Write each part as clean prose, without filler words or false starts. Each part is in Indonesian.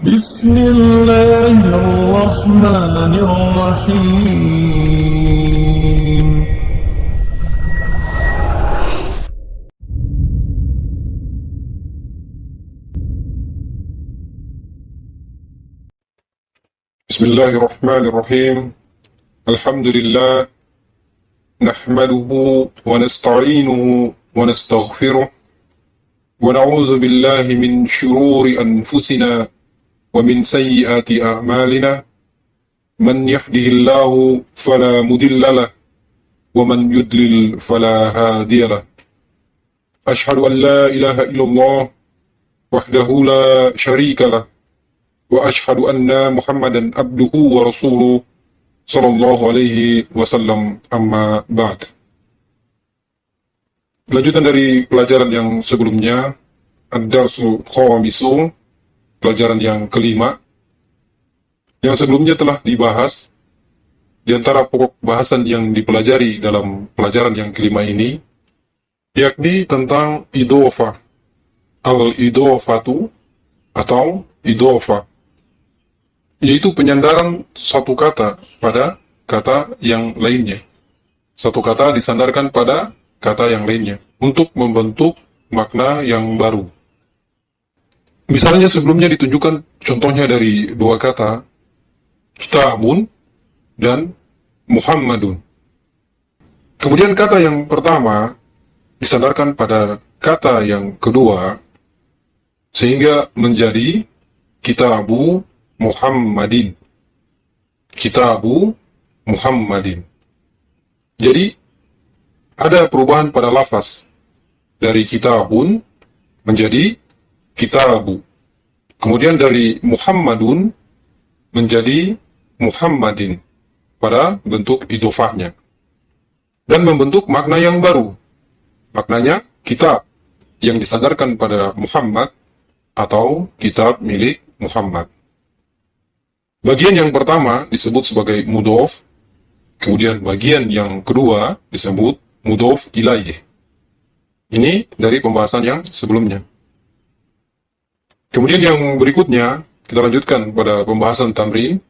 بسم الله الرحمن الرحيم. بسم الله الرحمن الرحيم. الحمد لله نحمده ونستعينه ونستغفره ونعوذ بالله من شرور أنفسنا ومن سيئات أعمالنا. من يهده الله فلا مضل له ومن يضلل فلا هادي له. أشهد أن لا إله إلا الله وحده لا شريك له وأشهد أن محمدا عبده ورسوله صلى الله عليه وسلم. أما بعد. Lanjutan dari pelajaran yang sebelumnya, Ad-Darsul Khamisu, pelajaran yang kelima, yang sebelumnya telah dibahas. Di antara pokok bahasan yang dipelajari dalam pelajaran yang kelima ini, yakni tentang idhofah, al-idhofatu atau idhofah, yaitu penyandaran satu kata pada kata yang lainnya. Satu kata disandarkan pada kata yang lainnya untuk membentuk makna yang baru. Misalnya sebelumnya ditunjukkan contohnya dari dua kata, kitabun dan Muhammadun. Kemudian kata yang pertama disandarkan pada kata yang kedua, sehingga menjadi kitabu Muhammadin. Kitabu Muhammadin. Jadi, ada perubahan pada lafaz dari kitabun menjadi kitabu. Kemudian dari Muhammadun menjadi Muhammadin pada bentuk idhofahnya. Dan membentuk makna yang baru. Maknanya kitab yang disandarkan pada Muhammad atau kitab milik Muhammad. Bagian yang pertama disebut sebagai mudhof, kemudian bagian yang kedua disebut mudhof ilaih. Ini dari pembahasan yang sebelumnya. Kemudian yang berikutnya, kita lanjutkan pada pembahasan tamrin,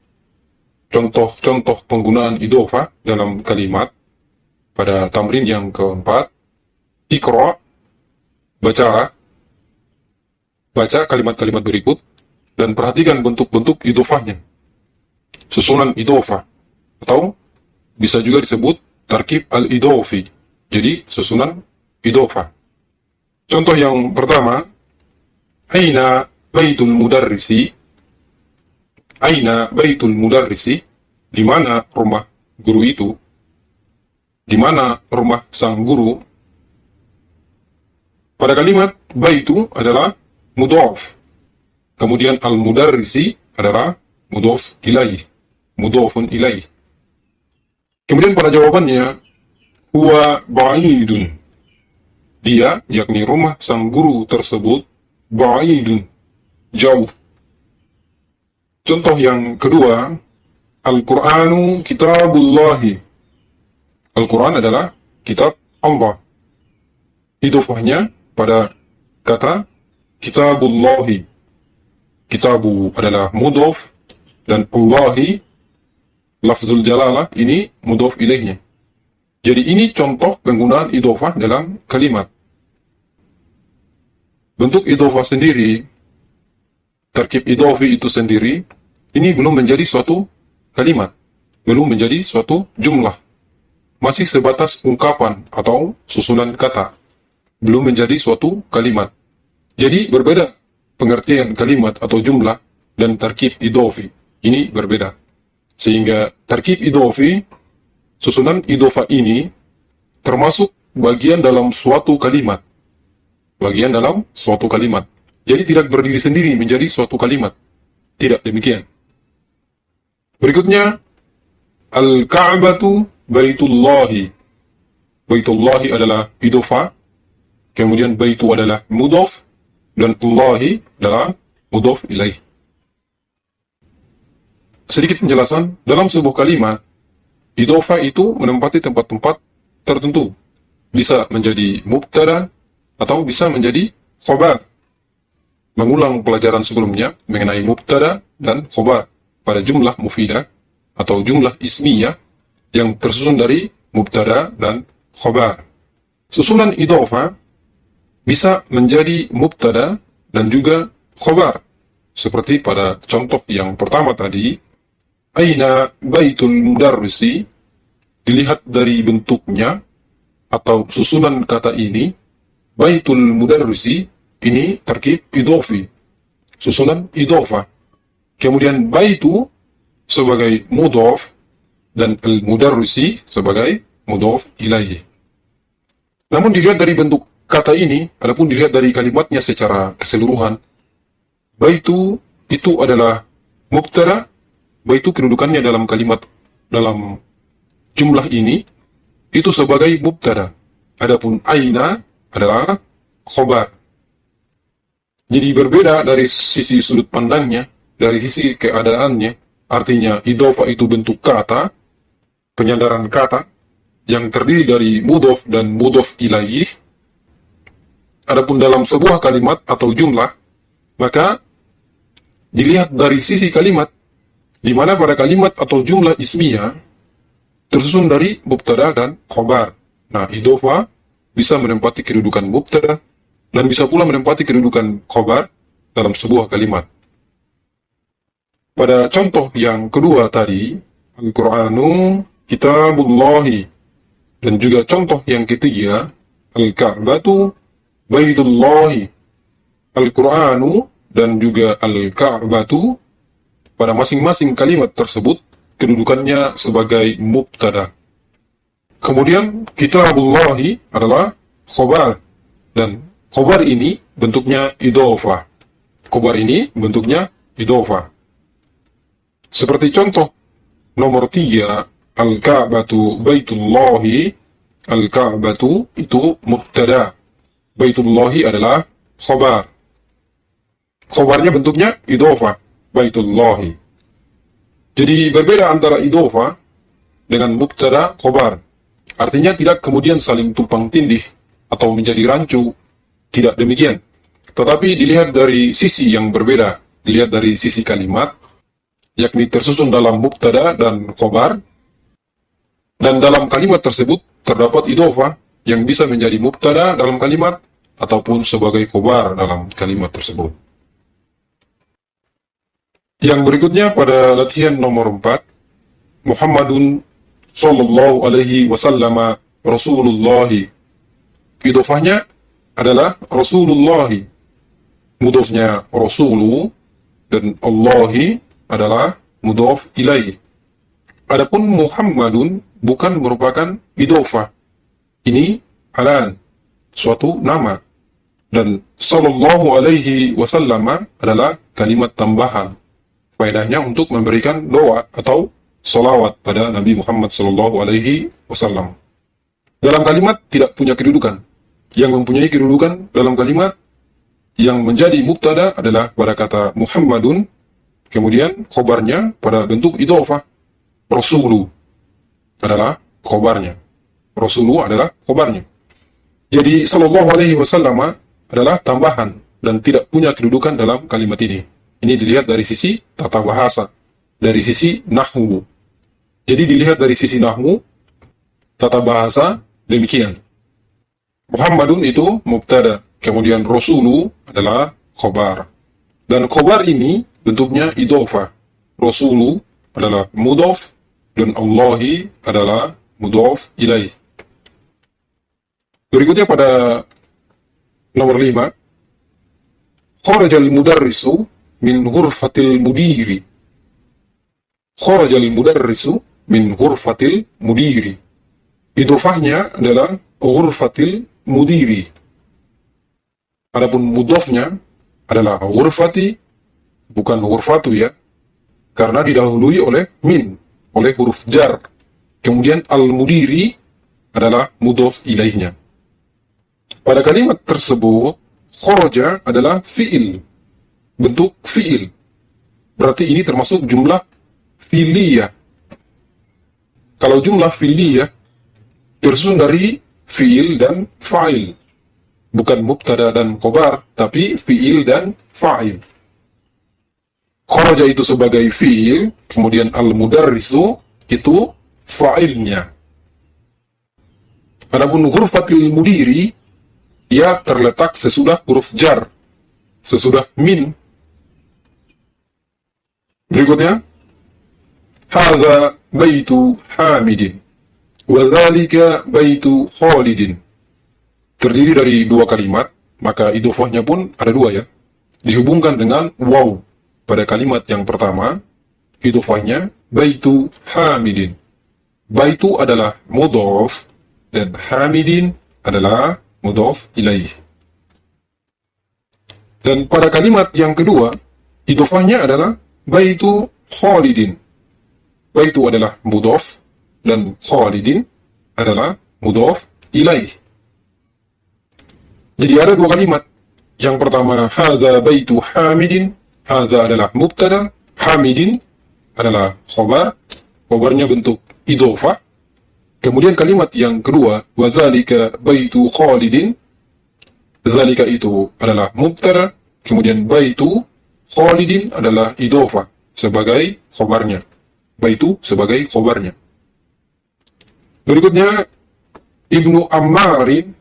contoh-contoh penggunaan idhofah dalam kalimat. Pada tamrin yang keempat, Iqra, bacalah, baca kalimat-kalimat berikut, dan perhatikan bentuk-bentuk idhofahnya. Susunan idhofah, atau bisa juga disebut tarkib al-idhofi. Jadi, susunan idhofah. Contoh yang pertama, Aina baitul mudarrisi. Aina baitul mudarrisi. Di mana rumah guru itu? Di mana rumah sang guru? Pada kalimat baitu adalah mudhof. Kemudian al-mudarrisi adalah mudhof ilaih. Mudhofun ilaih. Kemudian pada jawabannya, huwa ba'idun. Dia, yakni rumah sang guru tersebut, ba'idun, jauh. Contoh yang kedua, Al-Qur'anu kitabullahi. Al-Quran adalah kitab Allah. Idhofahnya pada kata kitabullahi. Kitabu adalah mudhof, dan Allahi, lafzul jalalah, ini mudhof ilaihnya. Jadi ini contoh penggunaan idhofah dalam kalimat. Bentuk idhofah sendiri, tarkib idhofi itu sendiri, ini belum menjadi suatu kalimat, belum menjadi suatu jumlah. Masih sebatas ungkapan atau susunan kata, belum menjadi suatu kalimat. Jadi berbeda pengertian kalimat atau jumlah dan tarkib idhofi. Ini berbeda. Sehingga tarkib idhofi, susunan idhofah ini termasuk bagian dalam suatu kalimat. Bagian dalam suatu kalimat. Jadi tidak berdiri sendiri menjadi suatu kalimat. Tidak demikian. Berikutnya, Al-Ka'batu baitullahi. Baitullahi adalah idhofah. Kemudian baitu adalah mudhof. Dan Allahi adalah mudhof ilaih. Sedikit penjelasan, dalam sebuah kalimat, idhofah itu menempati tempat-tempat tertentu. Bisa menjadi mubtada atau bisa menjadi khabar. mengulang pelajaran sebelumnya mengenai mubtada dan khobar pada jumlah mufidah atau jumlah ismiyah yang tersusun dari mubtada dan khobar. Susunan idhofah bisa menjadi mubtada dan juga khobar. Seperti pada contoh yang pertama tadi, aina baitul mudarrisi, dilihat dari bentuknya atau susunan kata ini, baitul mudarrisi ini tarkib idhofi, susunan idhofah. Kemudian baitu sebagai mudhof dan al-mudarrisi sebagai mudhof ilaih. Namun dilihat dari bentuk kata ini, adapun dilihat dari kalimatnya secara keseluruhan, baitu itu adalah mubtada, baitu kedudukannya dalam kalimat, dalam jumlah ini, itu sebagai mubtada. Adapun aina adalah khobar. Jadi berbeda dari sisi sudut pandangnya, dari sisi keadaannya, artinya idhofah itu bentuk kata, penyandaran kata, yang terdiri dari mudhof dan mudhof ilaih. Adapun dalam sebuah kalimat atau jumlah, maka dilihat dari sisi kalimat, di mana pada kalimat atau jumlah ismiyah tersusun dari mubtada dan khobar. Nah, idhofah bisa menempati kedudukan mubtada dan bisa pula menempati kedudukan khobar dalam sebuah kalimat. Pada contoh yang kedua tadi, Al-Qur'anu kitabullahi, dan juga contoh yang ketiga, Al-Ka'batu baitullahi. Al-Qur'anu dan juga Al-Ka'batu, pada masing-masing kalimat tersebut kedudukannya sebagai mubtada. Kemudian kitabullahi adalah khobar, dan khobar ini bentuknya idhofah. Khobar ini bentuknya idhofah. Seperti contoh nomor 3, Al-Ka'batu baitullahi, Al-Ka'batu itu mubtada, baitullahi adalah khobar. Khobarnya bentuknya idhofah, baitullahi. Jadi berbeda antara idhofah dengan mubtada khobar. Artinya tidak kemudian saling tumpang tindih atau menjadi rancu, tidak demikian. Tetapi dilihat dari sisi yang berbeda, dilihat dari sisi kalimat, yakni tersusun dalam mubtada dan khobar, dan dalam kalimat tersebut terdapat idhofah yang bisa menjadi mubtada dalam kalimat ataupun sebagai khobar dalam kalimat tersebut. Yang berikutnya pada latihan nomor 4, Muhammadun sallallahu alaihi wasallam Rasulullahi. Idhofahnya adalah Rasulullahi. Mudhofnya Rasulu dan Allahi adalah mudhof ilaih. Adapun Muhammadun bukan merupakan idhofah. Ini alan, suatu nama. Dan sallallahu alaihi wasallam adalah kalimat tambahan. Faedahnya untuk memberikan doa atau salawat pada Nabi Muhammad sallallahu alaihi wasallam. Dalam kalimat tidak punya kedudukan. Yang mempunyai kedudukan dalam kalimat yang menjadi mubtada adalah pada kata Muhammadun, kemudian khobarnya pada bentuk idhofah. Rasulu adalah khobarnya. Rasulu adalah khobarnya. Jadi sallallahu alaihi wasallam adalah tambahan dan tidak punya kedudukan dalam kalimat ini. Ini dilihat dari sisi tata bahasa, dari sisi nahwu. Jadi dilihat dari sisi nahwu, tata bahasa demikian. Muhammadun itu mubtada, kemudian Rasulu adalah khobar. Dan khobar ini bentuknya idhofah. Rasulu adalah mudhof dan Allahi adalah mudhof ilaih. Berikutnya pada nomor 5, kharajal mudarrisu min ghurfatil mudiri. Kharajal mudarrisu min ghurfatil mudiri. Idhofahnya adalah ghurfatil mudiri. Adapun mudhofnya adalah ghurfati, bukan ghurfatu ya, karena didahului oleh min, oleh huruf jar. Kemudian al-mudiri adalah mudhof ilaihnya. Pada kalimat tersebut, kharaja adalah fi'il, bentuk fi'il. Berarti ini termasuk jumlah fi'liyah. Kalau jumlah fi'liyah tersusun dari fi'il dan fa'il. bukan mubtada dan khobar, tapi fi'il dan fa'il. Kharaja itu sebagai fi'il, kemudian al-mudarrisu itu fa'ilnya. Adapun ghurfatil mudiri, ia terletak sesudah huruf jar, sesudah min. Berikutnya, hadza baitu Hamidin wa dzalika baitu Khalidin. Terdiri dari dua kalimat, maka idhofahnya pun ada dua ya. Dihubungkan dengan waw pada kalimat yang pertama, idhofahnya baitu Hamidin. Baitu adalah mudhof dan Hamidin adalah mudhof ilaih. Dan pada kalimat yang kedua, idhofahnya adalah baitu Khalidin. Baitu adalah mudhof dan Khalidin adalah mudhof ilaih. Jadi ada dua kalimat. Yang pertama, hadza baitu Hamidin. Hadza adalah mubtada, Hamidin adalah khobar. Khobarnya bentuk idhofah. Kemudian kalimat yang kedua, wa dzalika baitu Khalidin. Dzalika itu adalah mubtada, kemudian baitu Khalidin adalah idhofah sebagai khobarnya. Baitu sebagai khobarnya. Berikutnya, Ibnu Ammarin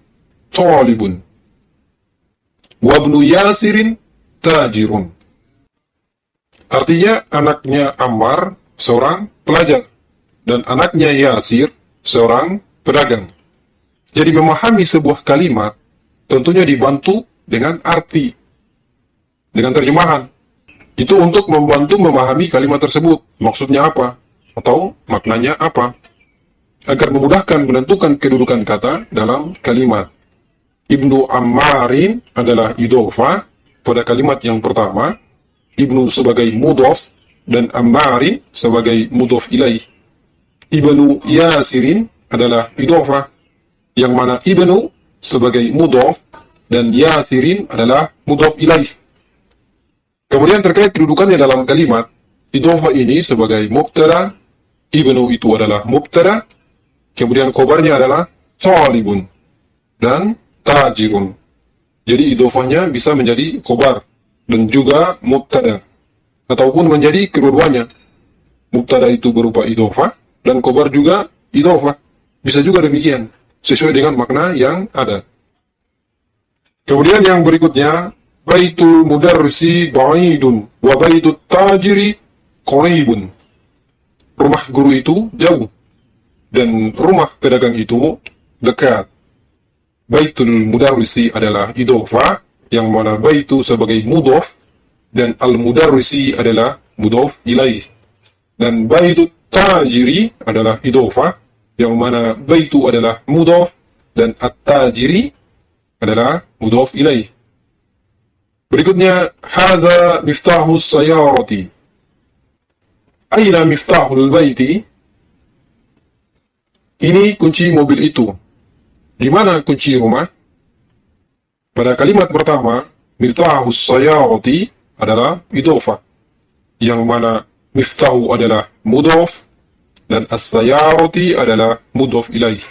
talibun. Wabnu Yasirin tajirun. Artinya anaknya Ammar seorang pelajar dan anaknya Yasir seorang pedagang. Jadi memahami sebuah kalimat tentunya dibantu dengan arti, dengan terjemahan. Itu untuk membantu memahami kalimat tersebut, maksudnya apa atau maknanya apa, agar memudahkan menentukan kedudukan kata dalam kalimat. Ibnu Ammarin adalah idhofah pada kalimat yang pertama, Ibnu sebagai mudhof dan Ammarin sebagai mudhof ilaih. Ibnu Yasirin adalah idhofah, yang mana Ibnu sebagai mudhof dan Yasirin adalah mudhof ilaih. Kemudian terkait kedudukannya dalam kalimat, idhofah ini sebagai mubtada, Ibnu itu adalah mubtada, kemudian khobarnya adalah talibun dan tajirun. Jadi idhofahnya bisa menjadi khobar dan juga mubtada, ataupun menjadi kedua-duanya. Mubtada itu berupa idhofah dan khobar juga idhofah. Bisa juga demikian, sesuai dengan makna yang ada. Kemudian yang berikutnya, baitul mudarrisi ba'idun wa baitut tajiri qaribun. Rumah guru itu jauh dan rumah pedagang itu dekat. Baitul mudarrisi adalah idhofah, yang mana baitu sebagai mudhof dan al-mudarrisi adalah mudhof ilaih. Dan baitut tajiri adalah idhofah, yang mana baitu adalah mudhof dan at-tajiri adalah mudhof ilaih. Berikutnya, hadza miftahus sayarati. Aina miftahul baiti? Ini kunci mobil itu. Di mana kunci rumah? Pada kalimat pertama, miftahus sayarati adalah idhofah, yang mana miftahu adalah mudhof dan as-sayarati adalah mudhof ilaih.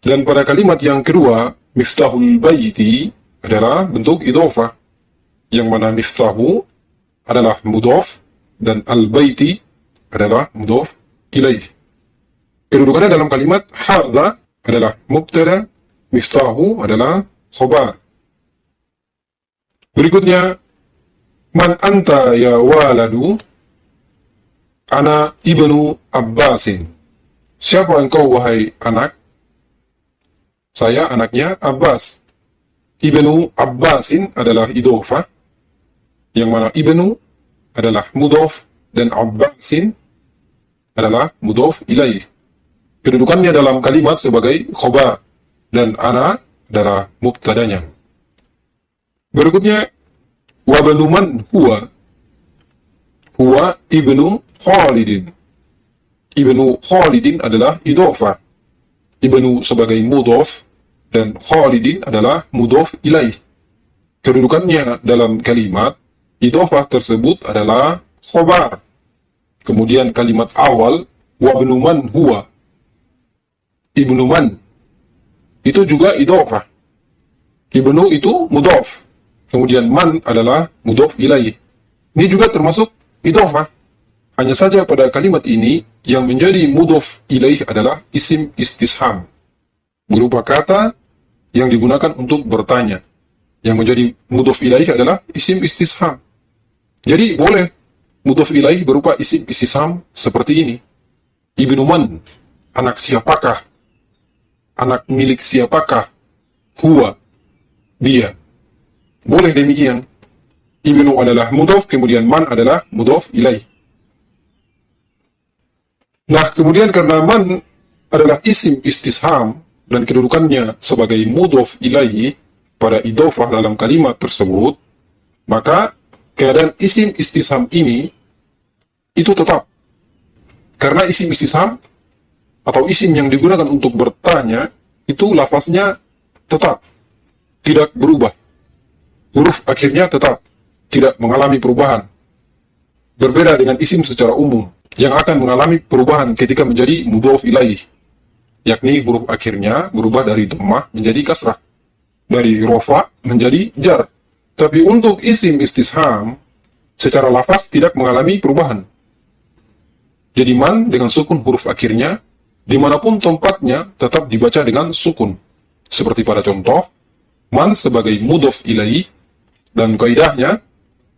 Dan pada kalimat yang kedua, miftahul baiti adalah bentuk idhofah, yang mana miftahu adalah mudhof dan al-baiti adalah mudhof ilaih. Kedudukannya dalam kalimat hadza adalah mubtada, miftahu adalah khobar. Berikutnya, man anta ya waladu? Ana ibnu Abbasin. Siapa engkau wahai anak? Saya anaknya Abbas. Ibnu Abbasin adalah idhofah, yang mana ibnu adalah mudhof dan Abbasin adalah mudhof ilaih. Kedudukannya dalam kalimat sebagai khobar dan ana adalah mubtadanya. Berikutnya, wa banu man huwa? Huwa ibnu Khalidin. Ibnu Khalidin adalah idhofah. Ibnu sebagai mudhof dan Khalidin adalah mudhof ilaih. Kedudukannya dalam kalimat idhofah tersebut adalah khobar. Kemudian kalimat awal, wa banu man huwa? Ibnu man itu juga idhofah, Ibnu itu mudhaf. Kemudian man adalah mudhaf ilaih. Ini juga termasuk idhofah. Hanya saja pada kalimat ini yang menjadi mudhaf ilaih adalah isim istisham, berupa kata yang digunakan untuk bertanya. Yang menjadi mudhaf ilaih adalah isim istisham. Jadi boleh mudhaf ilaih berupa isim istisham seperti ini. Ibnu man, anak siapakah? Anak milik siapakah? Huwa, dia. Boleh demikian. Ibnu adalah mudhaf, kemudian man adalah mudhaf ilaih. Nah, kemudian karena man adalah isim istisham dan kedudukannya sebagai mudhaf ilaih pada idhofah dalam kalimat tersebut, maka keadaan isim istisham ini itu tetap. Karena isim istisham atau isim yang digunakan untuk bertanya itu lafaznya tetap, tidak berubah. Huruf akhirnya tetap, tidak mengalami perubahan. Berbeda dengan isim secara umum yang akan mengalami perubahan ketika menjadi mudhaf ilaih, yakni huruf akhirnya berubah dari dhammah menjadi kasrah, dari rofa menjadi jar. Tapi untuk isim istisham secara lafaz tidak mengalami perubahan. Jadi man dengan sukun huruf akhirnya dimanapun tempatnya tetap dibaca dengan sukun. Seperti pada contoh, man sebagai mudhaf ilaih, dan kaidahnya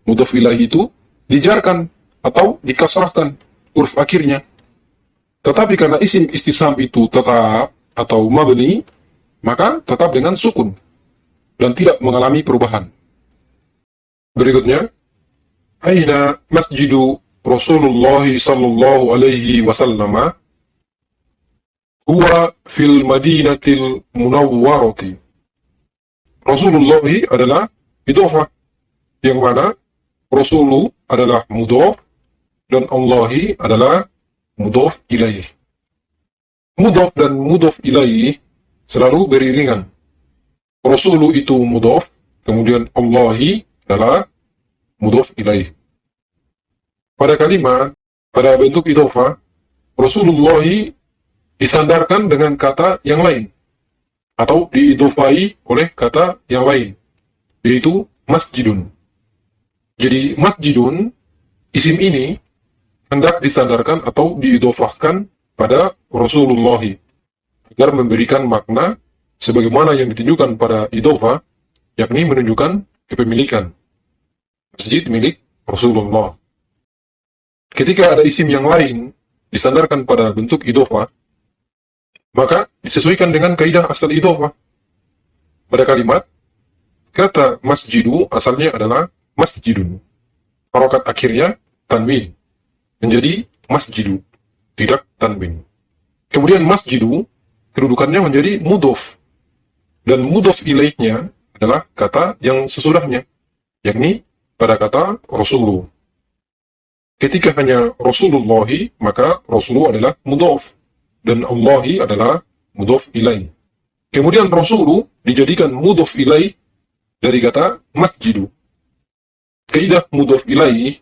mudhaf ilaih itu dijarkan atau dikasrahkan huruf akhirnya. Tetapi karena isim istisham itu tetap atau mabni, maka tetap dengan sukun dan tidak mengalami perubahan. Berikutnya, aina masjidu Rasulullah sallallahu alaihi wasallam? Huwa fil Madinatil Munawwarati. Rasulullah adalah idhofah, yang mana Rasulu adalah mudhaf dan Allahi adalah mudhaf ilaih. Mudhaf dan mudhaf ilaih selalu beriringan. Rasulu itu mudhaf, kemudian Allahi adalah mudhaf ilaih. Pada kalimat, pada bentuk idhofah, Rasulullah disandarkan dengan kata yang lain, atau diidhofai oleh kata yang lain, yaitu masjidun. Jadi masjidun, isim ini hendak disandarkan atau diidhofahkan pada Rasulullah agar memberikan makna sebagaimana yang ditunjukkan pada idhofah, yakni menunjukkan kepemilikan. Masjid milik Rasulullah. Ketika ada isim yang lain disandarkan pada bentuk idhofah, maka disesuaikan dengan kaidah asal idhofah. Pada kalimat, kata masjidu asalnya adalah masjidun. Harokat akhirnya tanwin, menjadi masjidu, tidak tanwin. Kemudian masjidu, kedudukannya menjadi mudhaf. Dan mudhaf ilaihnya adalah kata yang sesudahnya, yakni pada kata Rasulullah. Ketika hanya Rasulullahi, maka Rasulullah adalah mudhaf, dan Allahi adalah mudhaf ilaih. Kemudian Rasulullah dijadikan mudhaf ilaih dari kata masjidu. Kaidah mudhaf ilaih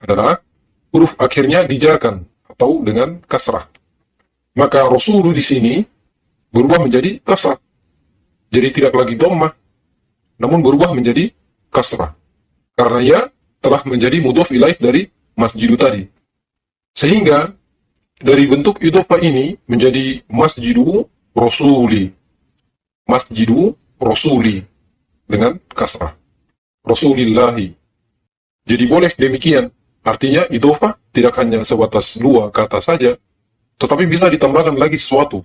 adalah huruf akhirnya dijarkan atau dengan kasrah. Maka Rasulullah di sini berubah menjadi kasrah. Jadi tidak lagi dhammah, namun berubah menjadi kasrah. Karena ia telah menjadi mudhaf ilaih dari masjidu tadi. Sehingga dari bentuk idhofah ini menjadi masjidu Rasuli. Masjidu Rasuli dengan kasrah. Rasulillahi. Jadi boleh demikian. Artinya idhofah tidak hanya sebatas dua kata saja, tetapi bisa ditambahkan lagi sesuatu.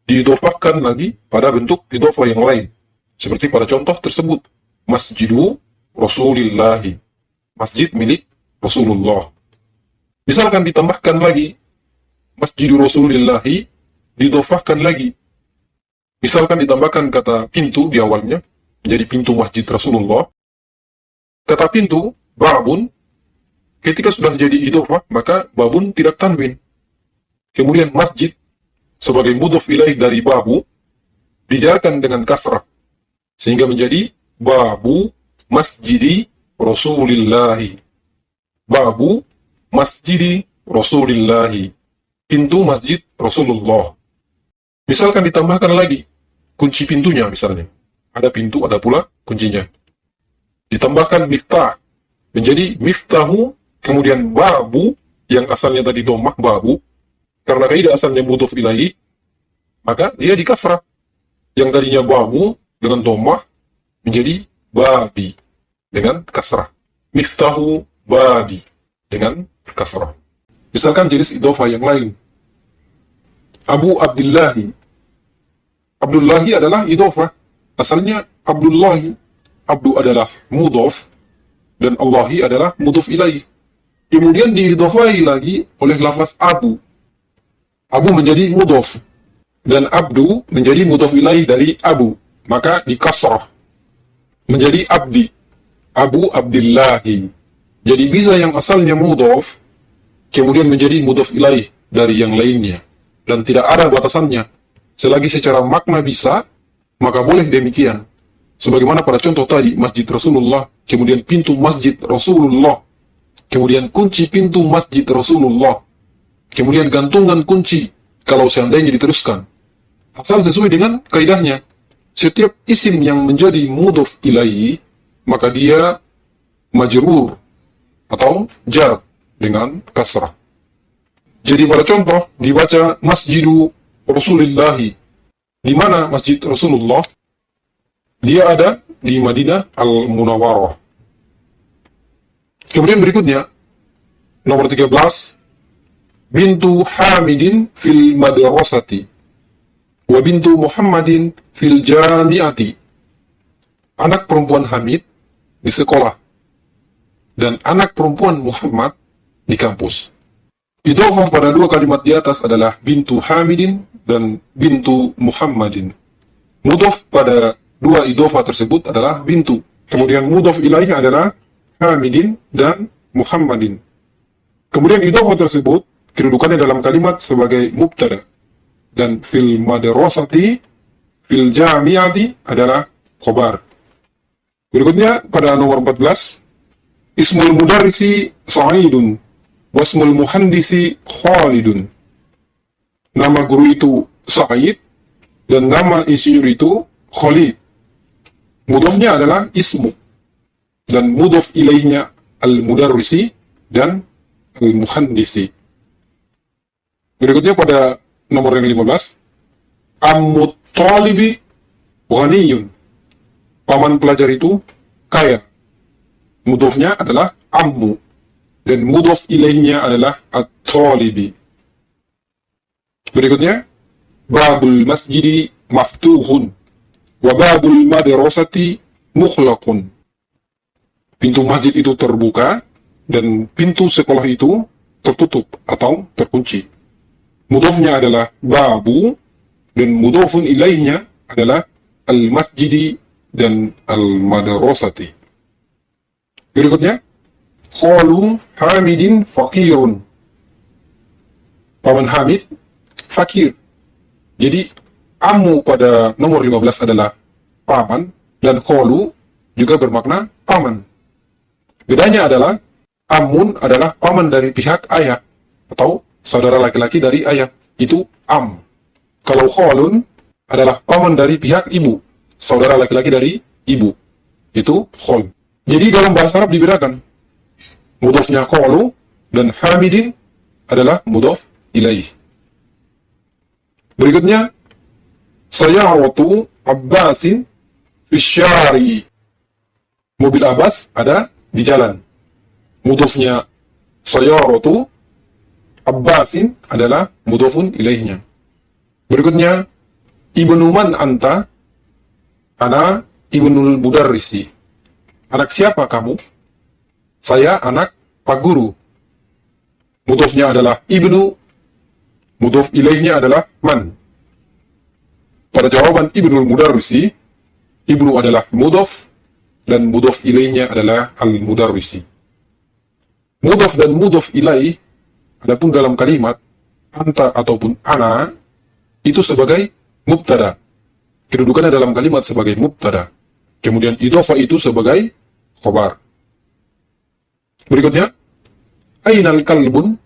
Diidhofahkan lagi pada bentuk idhofah yang lain. Seperti pada contoh tersebut. Masjidu Rasulillahi. Masjid milik Rasulullah. Misalkan ditambahkan lagi Masjidu Rasulillahi, diidhofahkan lagi. Misalkan ditambahkan kata pintu di awalnya, menjadi pintu Masjid Rasulullah. Kata pintu, babun, ketika sudah jadi idhofah, maka babun tidak tanwin. Kemudian masjid, sebagai mudhaf ilaih dari babu, dijarkan dengan kasrah, sehingga menjadi babu masjidi Rasulillahi. Babu masjidi Rasulillahi. Pintu masjid Rasulullah. Misalkan ditambahkan lagi kunci pintunya misalnya. ada pintu, ada pula kuncinya. Ditambahkan miftah, menjadi miftahu, kemudian babu, yang asalnya tadi dhammah babu, karena kaidah asalnya mudhof ilaihi, maka dia dikasrah. Yang tadinya babu dengan dhammah menjadi babi dengan kasrah. Miftahu babi dengan kasrah. Misalkan jenis idhofah yang lain. Abu Abdillahi. Abdullahi adalah idhofah. Asalnya Abdullahi. Abdu adalah mudhof dan Allahi adalah mudhof ilaih. Kemudian diidhofai lagi oleh lafaz Abu. Abu menjadi mudhof dan Abdu menjadi mudhof ilaih dari Abu. Maka dikasrah menjadi Abdi. Abu Abdillahi. Jadi bisa yang asalnya mudhof kemudian menjadi mudhof ilaih dari yang lainnya, dan tidak ada batasannya. Selagi secara makna bisa, maka boleh demikian. Sebagaimana pada contoh tadi, masjid Rasulullah, kemudian pintu masjid Rasulullah, kemudian kunci pintu masjid Rasulullah, kemudian gantungan kunci, kalau seandainya diteruskan. Asal sesuai dengan kaidahnya. Setiap isim yang menjadi mudhof ilaih, maka dia majrur atau jar dengan kasrah. Jadi pada contoh dibaca Masjidu Rasulillahi. Di mana Masjid Rasulullah? Dia ada di Madinah Al-Munawwarah. Kemudian berikutnya nomor 13, bintu Hamidin fil madrasati wa bintu Muhammadin fil jami'ati. Anak perempuan Hamid di sekolah dan anak perempuan Muhammad di kampus. Idhofah pada dua kalimat di atas adalah bintu Hamidin dan bintu Muhammadin. Mudhof pada dua idhofah tersebut adalah bintu. Kemudian mudhof ilaih adalah Hamidin dan Muhammadin. Kemudian idhofah tersebut kedudukannya dalam kalimat sebagai mubtada. Dan fil madrasati, fil jami'ati adalah khobar. Berikutnya pada nomor 14, ismul mudarrisi Sa'idun wasmul muhandisi Khalidun. Nama guru itu Sa'id dan nama insinyur itu Khalid. Mudhofnya adalah ismu dan mudhof ilaihnya al-mudarrisi dan al-muhandisi. Berikutnya pada nomor yang 15, Ammut talibi ghaniyun. Paman pelajar itu kaya. Mudhofnya adalah ammu dan mudhof ilaihnya adalah at-talibi. Berikutnya, babul masjidi maftuhun wa babul madrasati mughlaqun. Pintu masjid itu terbuka dan pintu sekolah itu tertutup atau terkunci. Mudhofnya adalah babu dan mudhofun ilaihnya adalah al-masjidi dan al-madrasati. Berikutnya, qalu Hamidin fakirun. Paman Hamid fakir. Jadi ammu pada nomor 15 adalah paman dan qalu juga bermakna paman. Bedanya adalah ammun adalah paman dari pihak ayah atau saudara laki-laki dari ayah, itu am. Kalau khalun adalah paman dari pihak ibu, saudara laki-laki dari ibu, itu khol. Jadi dalam bahasa Arab dibedakan. Mudhofnya qalu dan Hamidin adalah mudhof ilaih. Berikutnya, sayaratu Abbasin fisyari. Mobil Abbas ada di jalan. Mudhofnya sayaratu Abbasin adalah mudhofun ilaihnya. Berikutnya, ibnu man anta? Ana ibnul mudarrisi. Anak siapa kamu? Saya anak pak guru. Mudhofnya adalah ibnu, mudhof ilaihnya adalah man. Pada jawaban ibnul mudarrisi, ibnu adalah mudhof dan mudhof ilaihnya adalah al-mudarrisi. Mudhof dan mudhof ilaih adapun dalam kalimat anta ataupun ana itu sebagai mubtada. Kedudukannya dalam kalimat sebagai mubtada. Kemudian idhofah itu sebagai khobar. Berikutnya, ainal kalbun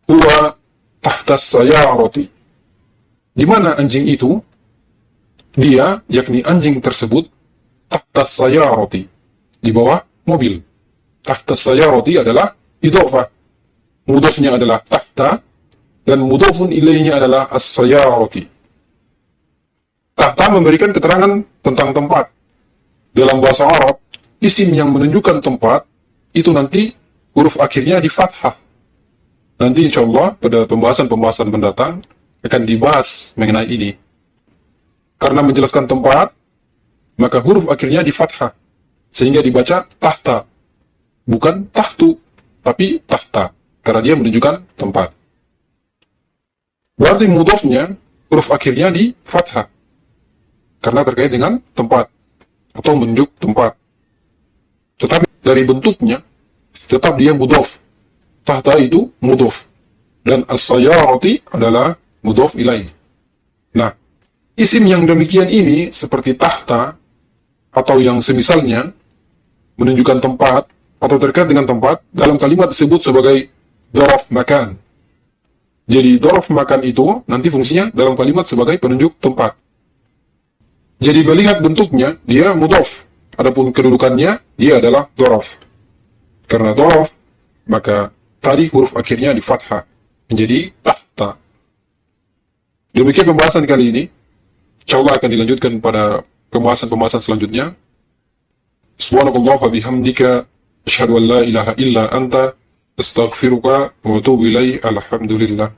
huwa tahtas sayarati. Di mana anjing itu? dia, yakni anjing tersebut, tahta sayarati, di bawah mobil. Tahta sayarati adalah idhofah. Mudhofnya adalah tahta, dan mudhofun ilainya adalah as-sayarati. Tahta memberikan keterangan tentang tempat. Dalam bahasa Arab, isim yang menunjukkan tempat, itu nanti huruf akhirnya di fathah. Nanti insya Allah pada pembahasan-pembahasan mendatang akan dibahas mengenai ini. Karena menjelaskan tempat, maka huruf akhirnya di fathah, sehingga dibaca tahta. Bukan tahtu, tapi tahta, karena dia menunjukkan tempat. Berarti mudhofnya, huruf akhirnya di fathah, karena terkait dengan tempat, atau menunjuk tempat. Tetapi dari bentuknya, tetap dia mudhof. Tahta itu mudhof. Dan as-sayarati adalah mudhof ilaih. Nah, isim yang demikian ini, seperti tahta, atau yang semisalnya, menunjukkan tempat, atau terkait dengan tempat, dalam kalimat disebut sebagai dhorof makan. Jadi, dhorof makan itu, nanti fungsinya dalam kalimat sebagai penunjuk tempat. Jadi, melihat bentuknya, dia mudhof. Adapun kedudukannya, dia adalah dhorof. Karena dhorof, maka tadi huruf akhirnya di fathah, menjadi tahta. Demikian pembahasan kali ini. InsyaAllah akan dilanjutkan pada pembahasan-pembahasan selanjutnya. Subhanakallah wa bihamdika, asyhadu an la ilaha illa anta, astaghfiruka wa atubu ilaih. Alhamdulillah.